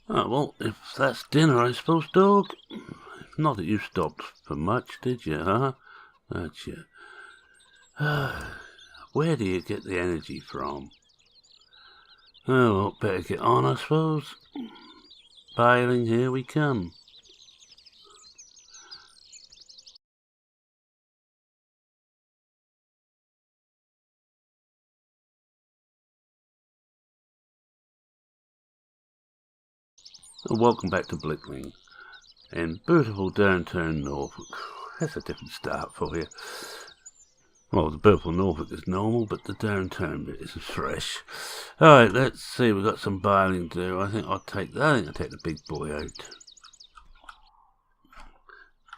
Oh, well, if that's dinner, I suppose, dog. Not that you stopped for much, did you, huh? That's you. Where do you get the energy from? Oh, well, better get on, I suppose. Baling, here we come. Welcome back to Blickling in beautiful downtown Norfolk. That's a different start for you. Well, the beautiful Norfolk is normal, but the downtown bit isn't fresh. Alright, let's see, we've got some baling to do. I think I'll take the big boy out.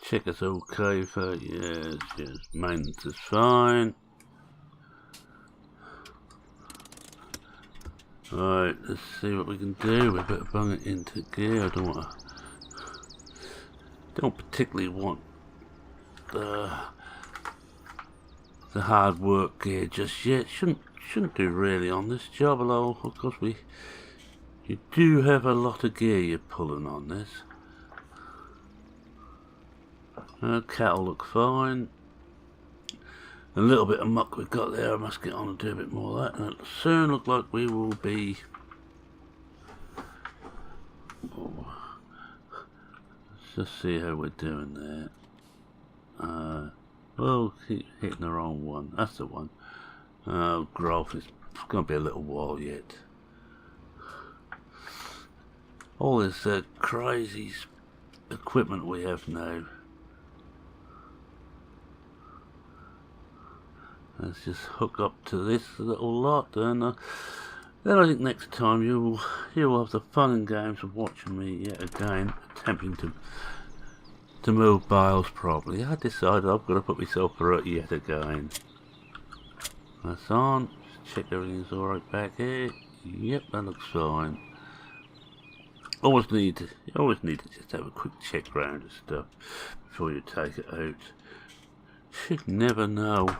Check it's okay for, yes, maintenance is fine. Alright, let's see what we can do. We better bung it into gear. I don't particularly want the hard work gear just yet. Shouldn't do really on this job, although of course you do have a lot of gear you're pulling on this. Cattle look fine. A little bit of muck we've got there, I must get on and do a bit more of that, and it'll soon look like we will be... Let's just see how we're doing there. Well, keep hitting the wrong one. That's the one. Growth is going to be a little while yet. All this crazy equipment we have now. Let's just hook up to this little lot, and then I think next time you'll have the fun and games of watching me yet again attempting to move bales properly. I decided I've got to put myself through it yet again. That's on. Just check everything's alright back here. Yep, that looks fine. Always need to just have a quick check round and stuff before you take it out. Should never know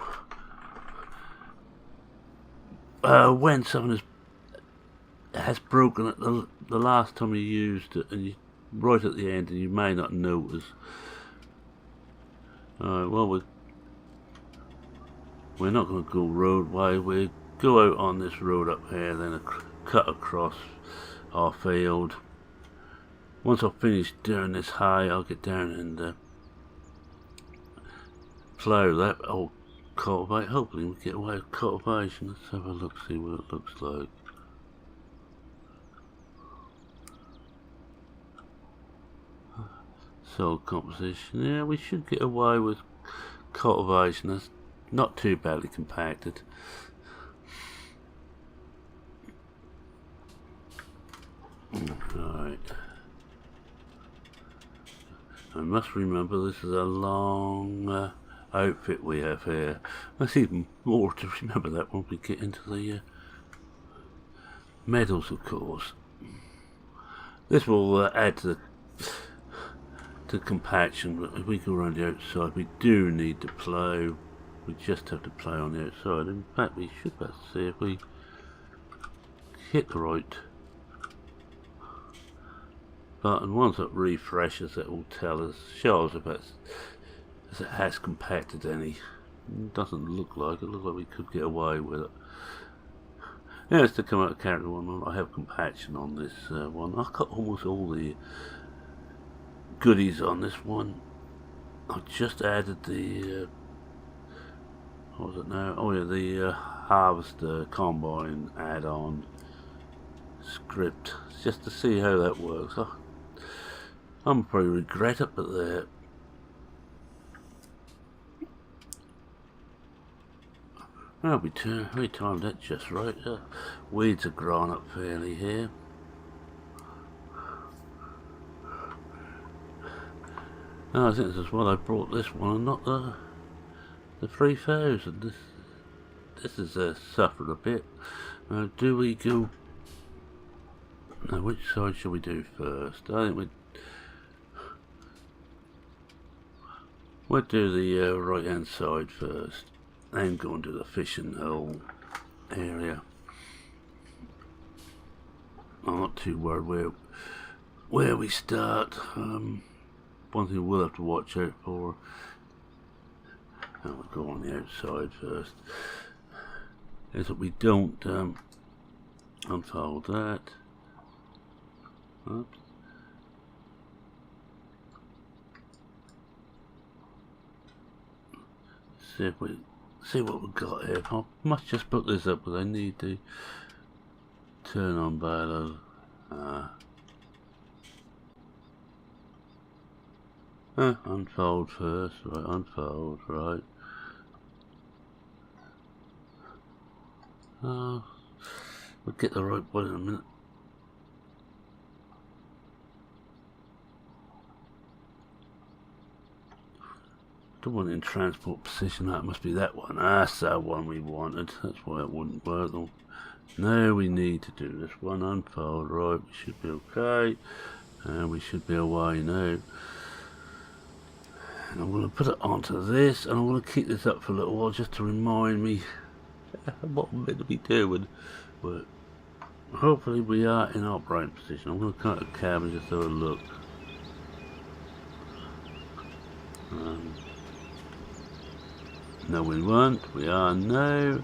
when something has broken at the last time you used it, and you right at the end, and you may not notice. Alright, well, we're not going to go roadway. We go out on this road up here, then cut across our field. Once I've finished doing this hay, I'll get down and plough that old cultivate. Hopefully we'll get away with cultivation. Let's have a look, see what it looks like. Soil composition, yeah, we should get away with cultivation. That's not too badly compacted. Alright. I must remember this is a long outfit we have here. There's even more to remember that when we get into the medals, of course. This will add to compaction, but if we go around the outside, we do need to plough. We just have to plough on the outside. In fact, we should better see if we hit the right button. Once it refreshes, it will tell us, shows if it has compacted any. It doesn't look like it. Looks like we could get away with it. Yeah, it's to come out of character one. I have compaction on this one. I've got almost all the goodies on this one. I've just added the what was it now? Oh yeah, the harvester combine add-on script, just to see how that works. I'm probably regret it, but there. Well, we timed that just right. Weeds are growing up fairly here. I think this is why I brought this one and not the 3000. This is suffering a bit. Do we go? Now, which side shall we do first? I think we'll do the right hand side first, and go into the fishing hole area. I'm not too worried where we start. One thing we'll have to watch out for. And we'll go on the outside first. Is that we don't unfold that. Oops. See what we've got here. I must just put this up because I need to turn on Bales. Unfold first, right? Unfold, right? We'll get the right one in a minute. Don't want it in transport position. That must be that one. That's the one we wanted. That's why it wouldn't work. No, we need to do this one. Unfold, right? We should be okay, and we should be away now. And I'm going to put it onto this, and I'm going to keep this up for a little while just to remind me what I'm meant to be doing. But hopefully we are in operating position. I'm going to cut the cab and just have a look. No, we won't. We are now.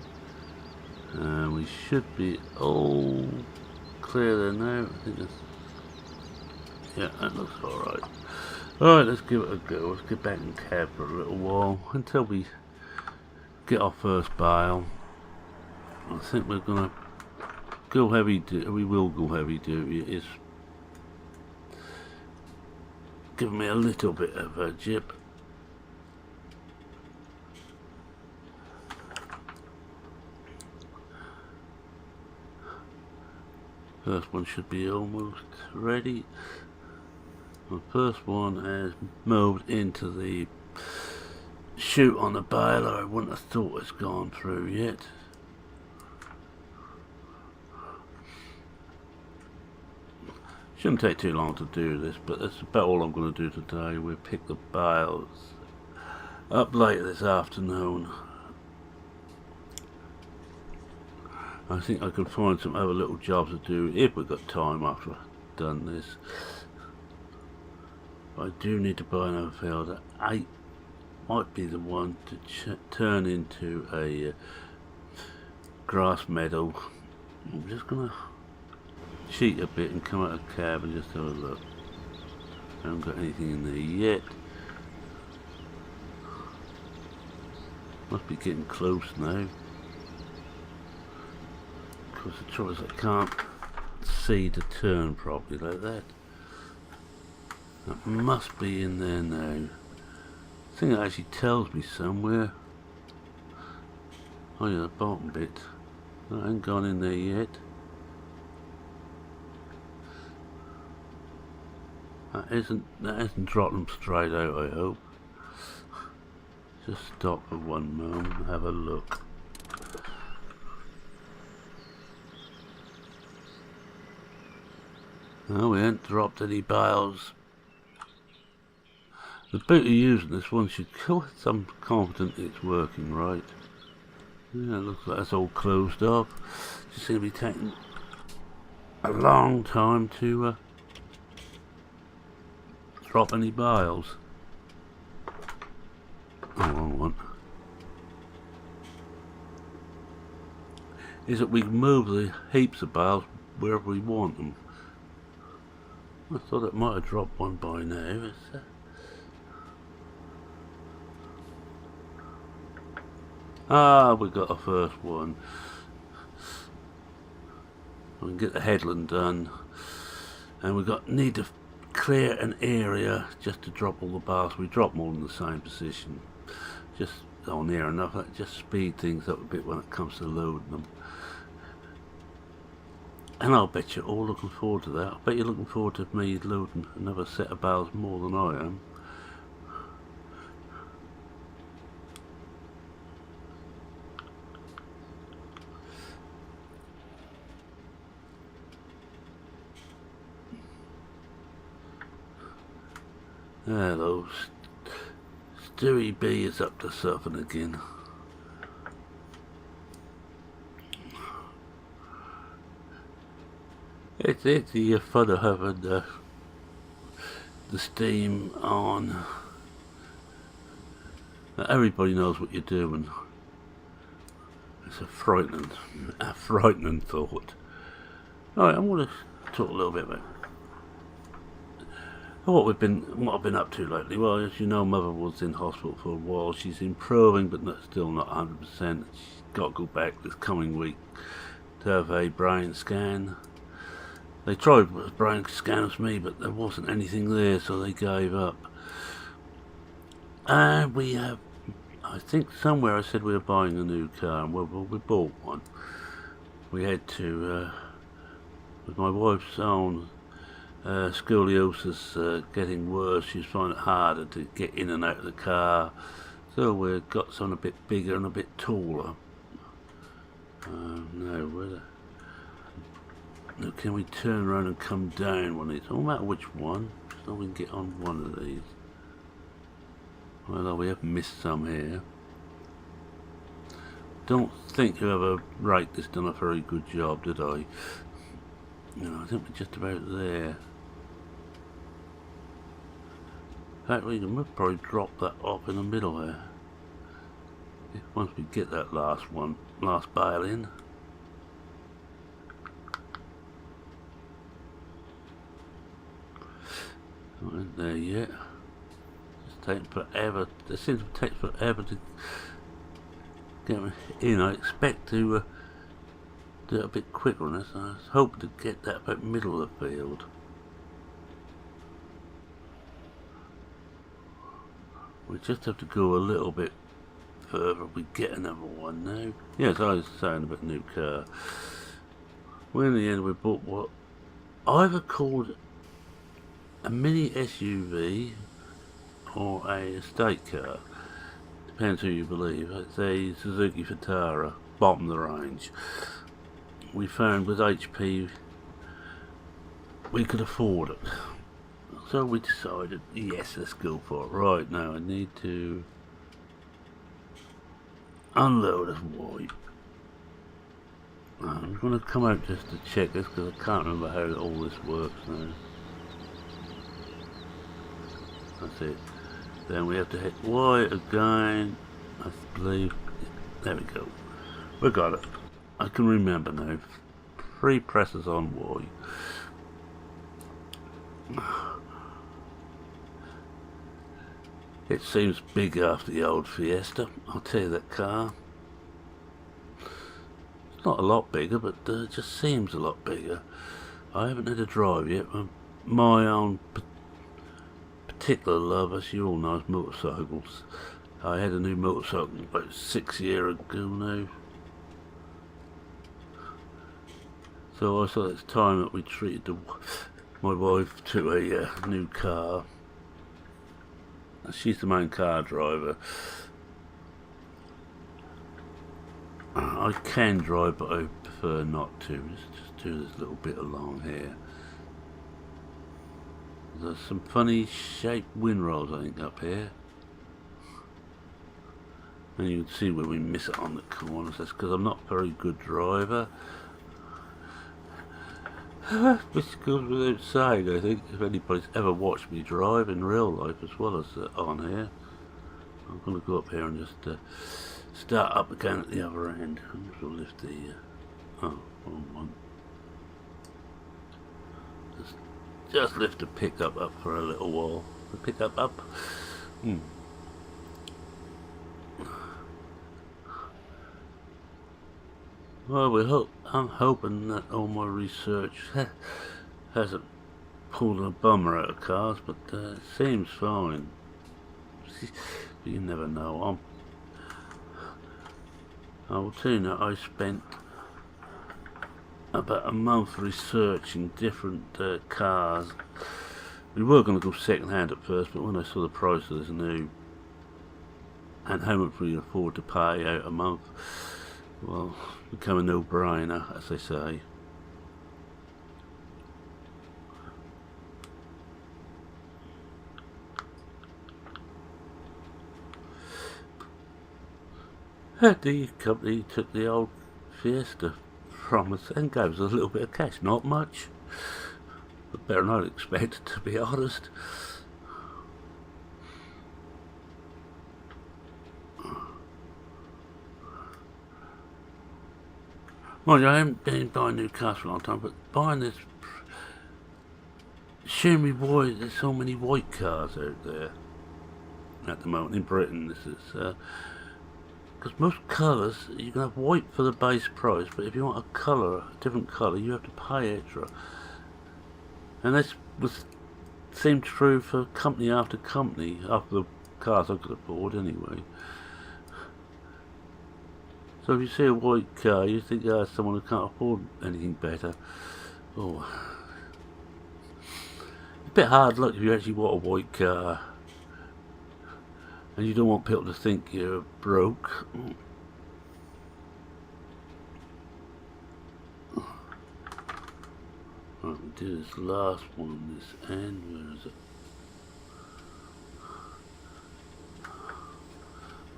We should be all clear there now. I think that's... yeah, that looks alright. Alright, let's give it a go. Let's get back in cab for a little while until we get our first bale. I think we're gonna go heavy duty. We will go heavy duty. It's giving me a little bit of a jip. First one should be almost ready. The first one has moved into the chute on the baler. I wouldn't have thought it's gone through yet. Shouldn't take too long to do this, but that's about all I'm going to do today. We'll pick the bales up later this afternoon. I think I could find some other little jobs to do if we've got time after I've done this. I do need to buy another fielder. 8 might be the one to turn into a grass meadow. I'm just gonna cheat a bit and come out of cab and just have a look. I haven't got anything in there yet. Must be getting close now. Because the trouble is I can't see the turn properly like that. That must be in there now. I think it actually tells me somewhere. Oh yeah, the bottom bit. That ain't gone in there yet. That isn't dropped them straight out, I hope. Just stop for one moment and have a look. No, we ain't dropped any bales. The boot you're using this one should kill. I'm confident it's working right. Yeah, it looks like it's all closed off. It's going to be taking a long time to drop any bales. Oh, wrong one. Is that we can move the heaps of bales wherever we want them. I thought it might have dropped one by now. We got our first one. We can get the headland done, and we need to clear an area just to drop all the bales. We drop them all in the same position, just near enough. That just speed things up a bit when it comes to loading them. And I'll bet you're all looking forward to that. I bet you're looking forward to me loading another set of bales more than I am. Hello, Stewie B is up to something again. It's the fun of having the steam on. Now, everybody knows what you're doing. It's a frightening thought. Alright, I'm going to talk a little bit about what I've been up to lately. Well, as you know, Mother was in hospital for a while. She's improving, but still not 100%. She's got to go back this coming week to have a brain scan. They tried a brain scan with me, but there wasn't anything there, so they gave up. And we have, I think somewhere I said we were buying a new car, and we bought one. We had to, with my wife's own scoliosis getting worse, she's finding it harder to get in and out of the car, so we've got something a bit bigger and a bit taller. Now can we turn around and come down one of these? No matter which one, so we can get on one of these. Well, we have missed some here. Don't think whoever wrote this done a very good job, did I? I think we're just about there. In fact, we can probably drop that off in the middle there. Once we get that last bale in. Not in there yet. It's taking forever. It seems to take forever to get me in. I expect to do it a bit quicker on this. I was hoping to get that about middle of the field. We just have to go a little bit further. We get another one now. Yes, I was saying about new car. Well, in the end, we bought what either called a mini SUV or a estate car. Depends who you believe. It's a Suzuki Vitara, bottom of the range. We found with HP we could afford it. So we decided, yes, let's go for it. Right, now I need to unload this wipe. I'm going to come out just to check this because I can't remember how all this works now. That's it. Then we have to hit Y again. I believe. There we go. We got it. I can remember now. 3 presses on Y. It seems big after the old Fiesta. I'll tell you, that car. It's not a lot bigger, but it just seems a lot bigger. I haven't had a drive yet. My own particular love, as you all know, is motorcycles. I had a new motorcycle about 6 years ago now. So I thought it's time that we treated my wife to a new car. She's the main car driver. I can drive, but I prefer not to. Just do this little bit along here. There's some funny shaped windrolls, I think, up here. And you can see where we miss it on the corners. That's because I'm not a very good driver. Which goes without saying, I think, if anybody's ever watched me drive in real life as well as on here. I'm going to go up here and just start up again at the other end. I'm just going to lift the... oh, wrong one. Just lift the pickup up for a little while. The pickup up. Well, I'm hoping that all my research hasn't pulled a bummer out of cars, but it seems fine. But you never know. I will tell you now, I spent about a month researching different cars. We were going to go second hand at first, but when I saw the price of this new and how much we afford to pay out a month, well, become a no-brainer, as they say. The company took the old Fiesta from us and gave us a little bit of cash, not much. but better than I'd expected, to be honest. Mind you, I haven't been buying new cars for a long time, but buying this, showing me why there's so many white cars out there at the moment in Britain. This is because most colours you can have white for the base price, but if you want a colour, a different colour, you have to pay extra. And this seemed true for company after company, after the cars I could afford anyway. So if you see a white car, you think, someone who can't afford anything better. Oh, it's a bit hard luck if you actually want a white car, and you don't want people to think you're broke. Right, we do this last one on this end. Where is it?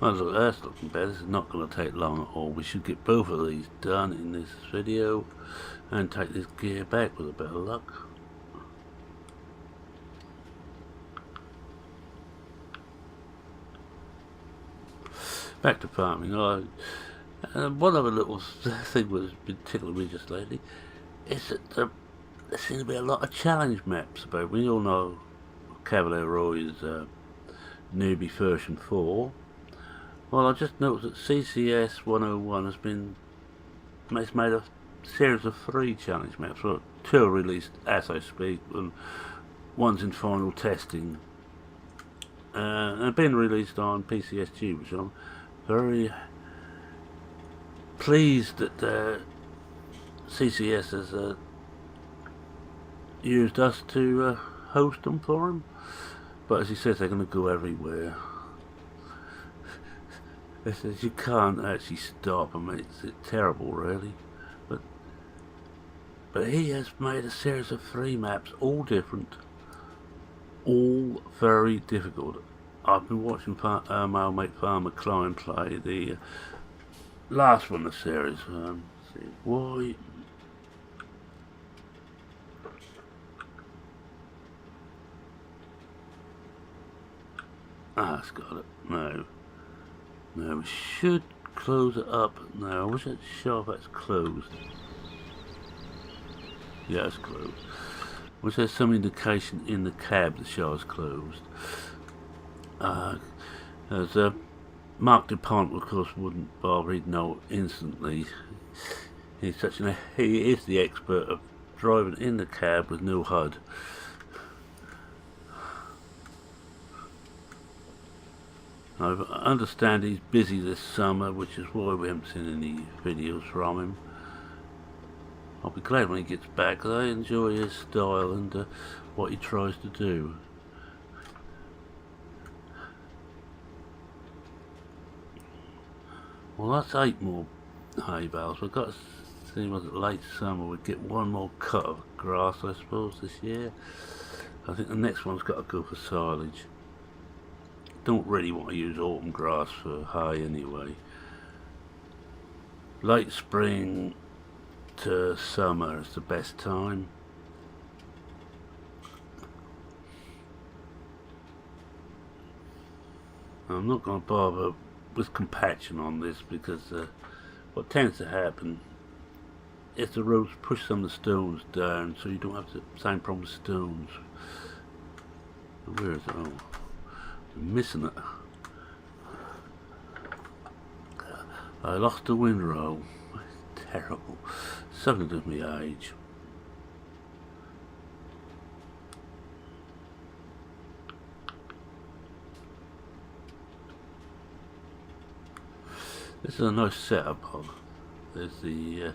Well, look, that's looking better. This is not going to take long at all. We should get both of these done in this video and take this gear back with a bit of luck. Back to farming. One other little thing that's been tickling me just lately is that there seems to be a lot of challenge maps about. We all know Cavalier Roy's newbie version 4. Well, I just noticed that CCS 101 has made a series of 3 challenge maps. Well, 2 are released as I speak, and one's in final testing. And have been released on PCSG, which I'm very pleased that CCS has used us to host them for him. But as he says, they're going to go everywhere. It says you can't actually stop them. It's terrible, really. But he has made a series of 3 maps, all different, all very difficult. I've been watching my old mate Farmer Klein play the last one in the series. See why. It's got it. No, we should close it up. No, I wish I'd show if that's closed. Yeah, it's closed. Wish there's some indication in the cab the show is closed. As Mark DuPont, of course, wouldn't bother. He'd know instantly. He is the expert of driving in the cab with no HUD. I understand he's busy this summer, which is why we haven't seen any videos from him. I'll be glad when he gets back, because I enjoy his style and what he tries to do. Well, that's 8 more hay bales. We've got to see whether late summer we'd get 1 more cut of grass, I suppose, this year. I think the next one's got to go for silage. Don't really want to use autumn grass for hay anyway. Late spring to summer is the best time. I'm not going to bother with compaction on this because what tends to happen is the roads push some of the stones down, so you don't have the same problem with stones. Where is it? Oh, I'm missing it. I lost the windrow. Terrible. Something to do with my age. This is a nice setup of. There's the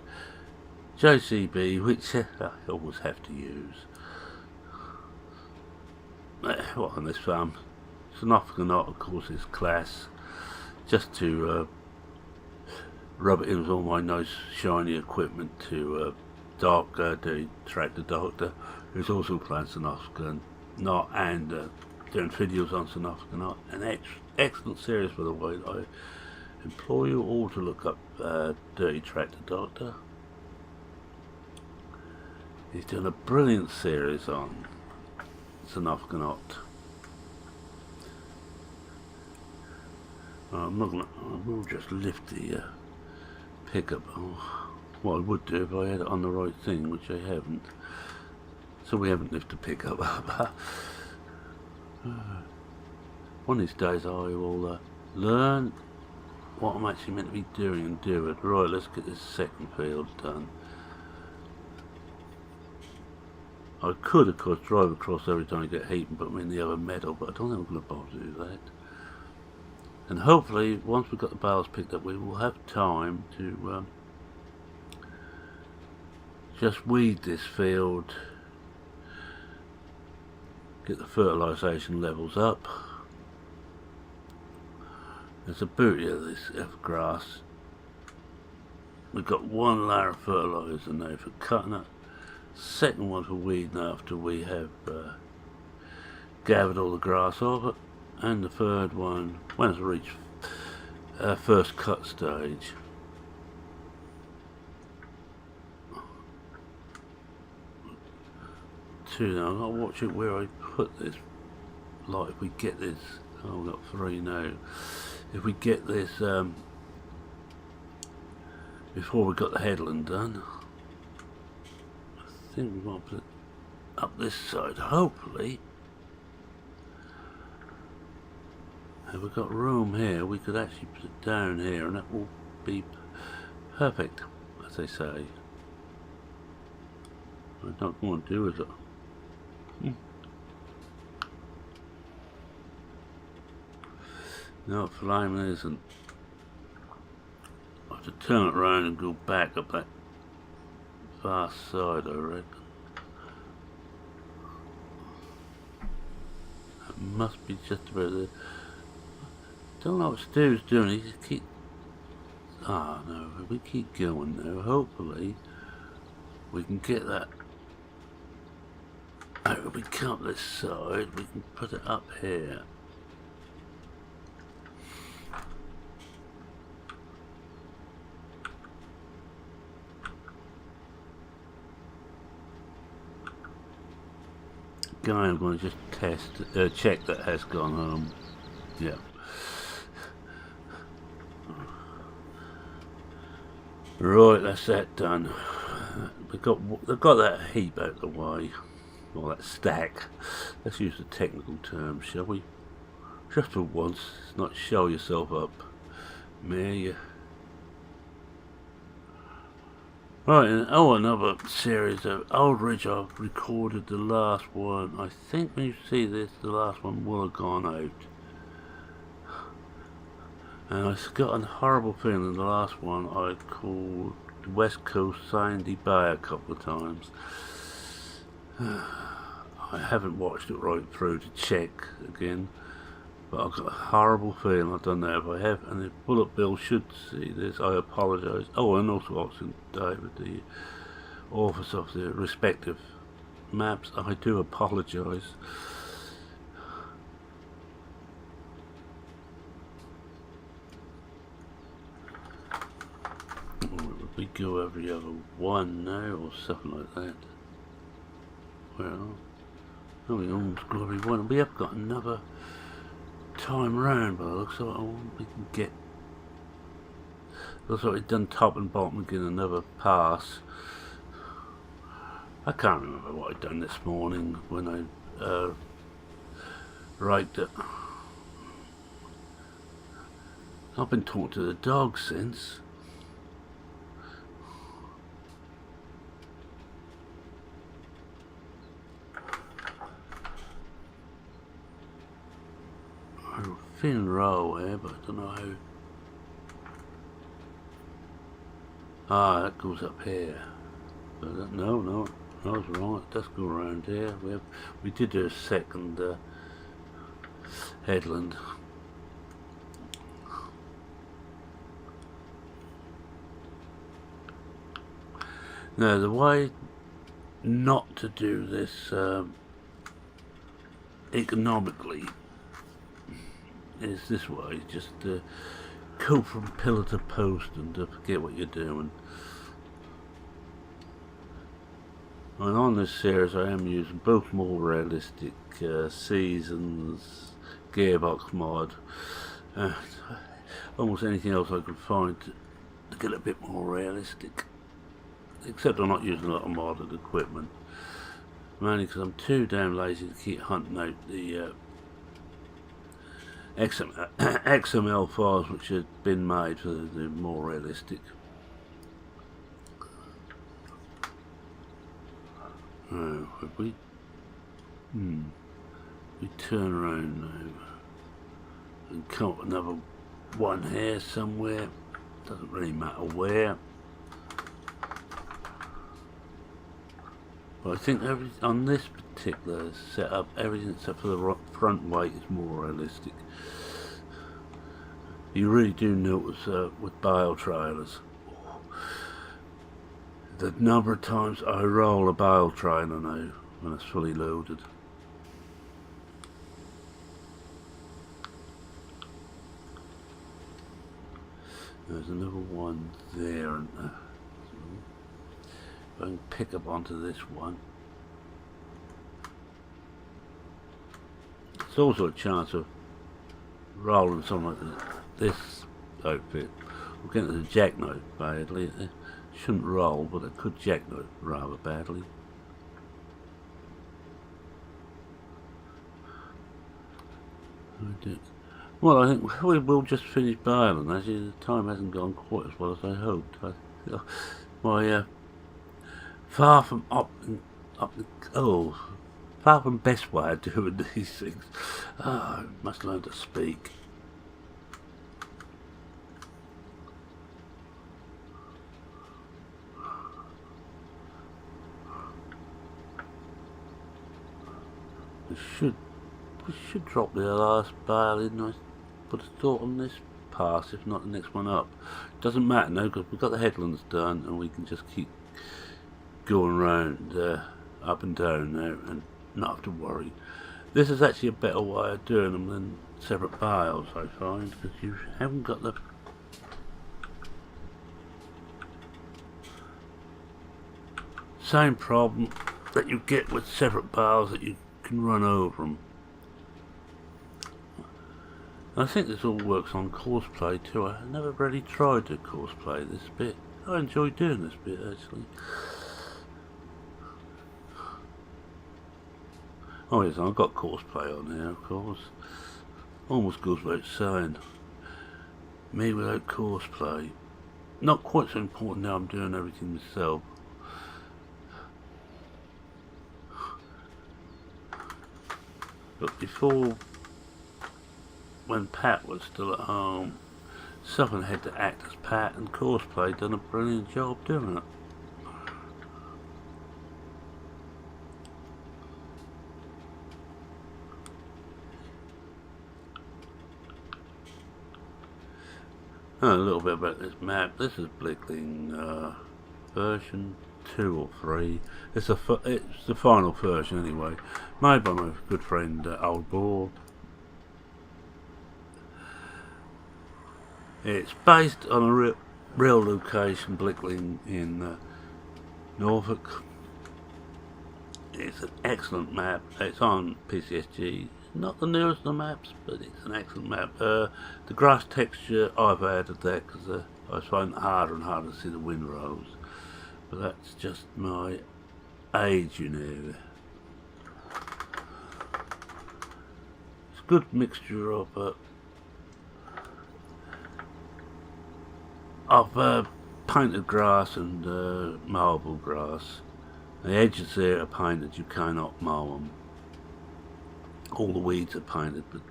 JCB, which I always have to use. Well, on this farm, Norfolk, of course, is class. Just to rub it in with all my nice shiny equipment to the tractor doctor, who's also playing Norfolk and doing videos on Norfolk. An excellent series, by the way. I implore you all to look up Dirty Tractor Doctor. He's done a brilliant series on Norfolk. I'm not gonna. I will just lift the pickup. Oh, what I would do if I had it on the right thing, which I haven't. So we haven't lifted the pickup up. One of these days I will learn what I'm actually meant to be doing and do it. Right, let's get this second field done. I could, of course, drive across every time I get heat and put them in the other meadow, but I don't think I'm going to bother to do that. And hopefully, once we've got the bales picked up, we will have time to just weed this field, get the fertilisation levels up. There's a beauty of this grass. We've got one layer of fertiliser now for cutting it, second one for weeding after we have gathered all the grass off it, and the third one when it's reached first cut stage. Two now, I've got to watch it where I put this. Like if we get this, oh, we've got three now. If we get this before we got the headland done, I think we might put it up this side, hopefully. If we've got room here, we could actually put it down here and that will be perfect, as they say. I don't want to do it. No, flaming isn't. I have to turn it around and go back up that far side, I reckon. That must be just about there. Don't know what Stu's doing. He just keep. Ah, no. If we keep going now, hopefully we can get that. If we come this side, we can put it up here. Again, I'm going to just check that has gone home. Yeah. Right, that's that done. They've got that heap out of the way, or that stack. Let's use the technical term, shall we? Just for once, not show yourself up, Mary. Right, and another series of Old Ridge. I've recorded the last one. I think when you see this, the last one will have gone out. And I've got a horrible feeling the last one I called West Coast Sandy Bay a couple of times. I haven't watched it right through to check again, but I've got a horrible feeling I don't know if I have. And if Bullet Bill should see this, I apologise. Oh, and also Oxen David, the authors of the respective maps, I do apologise. We go every other one now, or something like that. Well, we almost go every one. We have got another time round, but it looks like we can get. Looks like we've done top and bottom again, another pass. I can't remember what I'd done this morning when I raked it. I've been talking to the dog since. Thin row here, but I don't know how. Ah, that goes up here. But no, I was wrong. It does go around here. We did do a second headland. Now the way not to do this economically is this way, just go from pillar to post and forget what you're doing. And on this series I am using both more realistic seasons, gearbox mod, almost anything else I could find to get a bit more realistic. Except I'm not using a lot of modded equipment, mainly because I'm too damn lazy to keep hunting out the XML files which have been made for the more realistic. If we turn around now and come up another one here somewhere, doesn't really matter where. But I think on this particular setup, everything except for the front weight is more realistic. You really do notice with bale trailers the number of times I roll a bale trailer now when it's fully loaded. There's another one there, and if I can pick up onto this one. It's also a chance of rolling something like this outfit. We're getting the jackknife badly. It shouldn't roll, but it could jackknife rather badly. Well, I think we will just finish baling. Actually, the time hasn't gone quite as well as I hoped. My far from far from best way of doing these things. I must learn to speak. We should drop the last bale in. I put a thought on this pass, if not the next one up. Doesn't matter now, because we've got the headlands done and we can just keep going round up and down there and not have to worry. This is actually a better way of doing them than separate bales, I find, because you haven't got the same problem that you get with separate bales, that you can run over them. I think this all works on courseplay too. I never really tried to courseplay this bit. I enjoy doing this bit actually. Oh yes, I've got courseplay on here, of course. Almost goes without saying. Me without courseplay. Not quite so important now I'm doing everything myself. But before, when Pat was still at home, someone had to act as Pat, and courseplay done a brilliant job doing it. A little bit about this map. This is Blickling version 2 or 3. It's the final version anyway, made by my good friend OldBor. It's based on a real location, Blickling in Norfolk. It's an excellent map. It's on PCSG. Not the newest of the maps, but it's an excellent map. The grass texture I've added there because I find it harder and harder to see the windrows. But that's just my age, you know. It's a good mixture of painted grass and marble grass. The edges there are painted, you cannot mow them. All the weeds are painted, but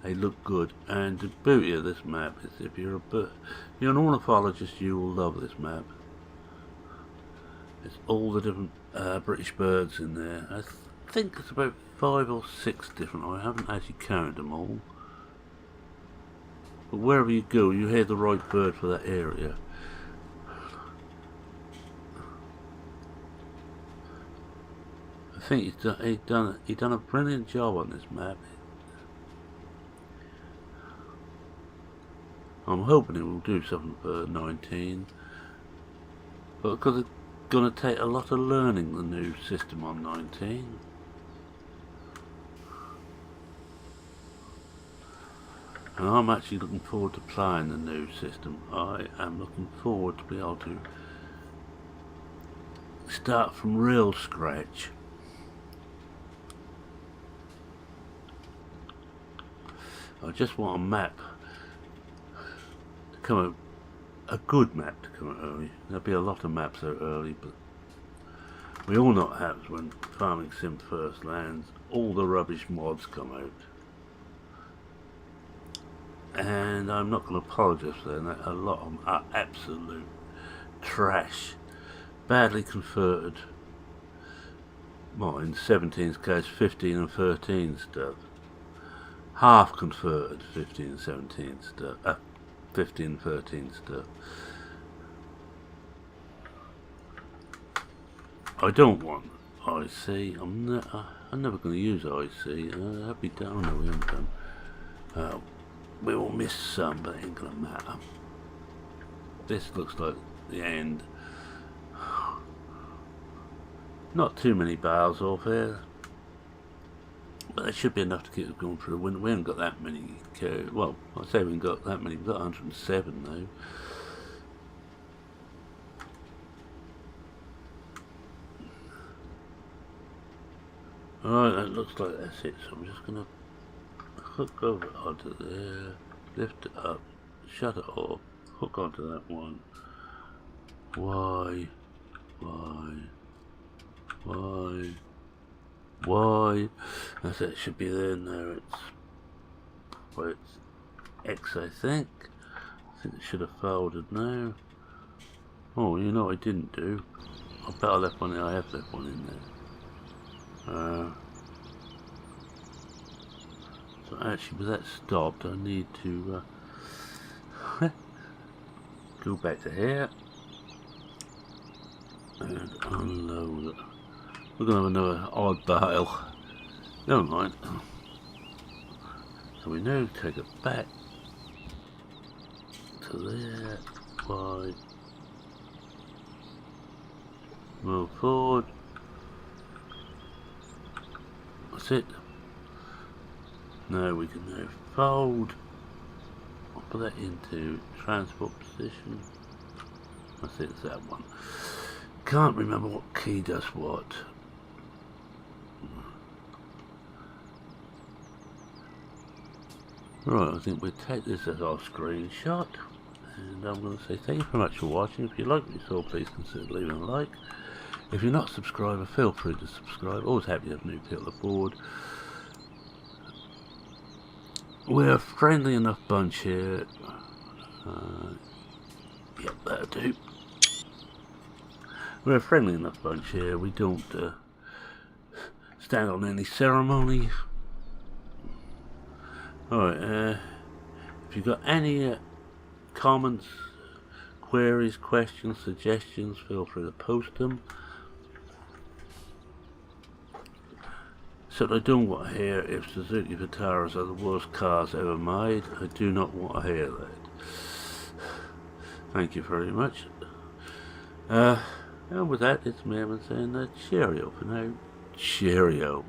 they look good. And the beauty of this map is if you're an ornithologist, you will love this map. It's all the different British birds in there. I think it's about 5 or 6 different. I haven't actually counted them all. But wherever you go, you hear the right bird for that area. I think he's done a brilliant job on this map. I'm hoping it will do something for 19, but because gonna take a lot of learning, the new system on 19. And I'm actually looking forward to playing the new system. I am looking forward to be able to start from real scratch. I just want a map to come out, a good map to come out early. There'll be a lot of maps out early, but we all know what happens when Farming Sim first lands. All the rubbish mods come out. And I'm not going to apologise for that. A lot of them are absolute trash. Badly converted. Well, in 17's case, 15 and 13 stuff. Half converted 15 and 17 stuff. 15 and 13 stuff. I don't want IC. I'm never going to use IC. That'd be down. No, we haven't done. We will miss some, but it ain't gonna matter. This looks like the end. Not too many bales off here, but there should be enough to keep us going through the winter. We haven't got that many. Well, I say we haven't got that many. We've got 107 though. Alright, that looks like that's it. So I'm just gonna hook over onto there, lift it up, shut it off, hook onto that one. Why? That's it, should be there now. It's X, I think. I think it should have folded now. Oh, you know what I didn't do? I bet I left one in. I have left one in there. So actually, with that stopped, I need to go back to here and unload it. We're going to have another odd bale. Never mind. So we now take it back to there. Right. Move forward. That's it. Now we can now fold. I'll put that into transport position. That's it, it's that one. Can't remember what key does what. Right, I think we'll take this as our screenshot. And I'm going to say thank you very much for watching. If you like what you saw, please consider leaving a like. If you're not a subscriber, feel free to subscribe. Always happy to have new people aboard. We're a friendly enough bunch here. Yep, that'll do. We're a friendly enough bunch here. We don't stand on any ceremony. Alright, if you've got any comments, queries, questions, suggestions, feel free to post them. So I don't want to hear if Suzuki Vitaras are the worst cars ever made. I do not want to hear that. Thank you very much. And with that, it's me saying cheerio for now. Cheerio.